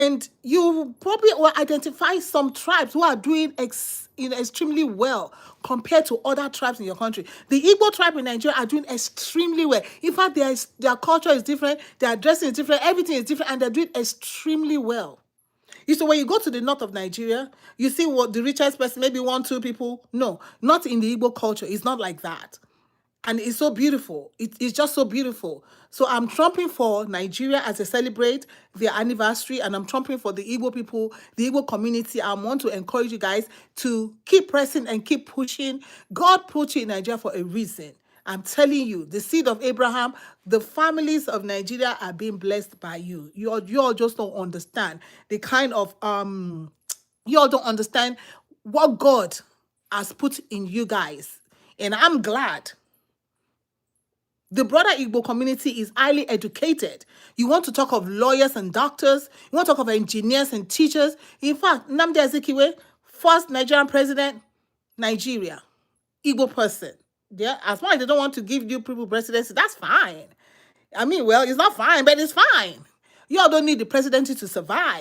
And you probably will identify some tribes who are doing extremely well compared to other tribes in your country. The Igbo tribe in Nigeria are doing extremely well. In fact, their culture is different, their dressing is different, everything is different, and they're doing extremely well. You see, when you go to the north of Nigeria, you see what the richest person, maybe one, two people. No, not in the Igbo culture. It's not like that. And it's so beautiful. It's just so beautiful. So I'm trumping for Nigeria as they celebrate their anniversary, and I'm trumping for the Igbo people, the Igbo community. I want to encourage you guys to keep pressing and keep pushing. God put you in Nigeria for a reason. I'm telling you, the seed of Abraham, the families of Nigeria are being blessed by you. You all just don't understand the kind of you all don't understand what God has put in you guys. And I'm glad. The broader Igbo community is highly educated. You want to talk of lawyers and doctors. You want to talk of engineers and teachers. In fact, Nnamdi Azikiwe, first Nigerian president, Nigeria, Igbo person. Yeah, as long as they don't want to give you people presidency, that's fine. I mean, well, it's not fine, but it's fine. You all don't need the presidency to survive.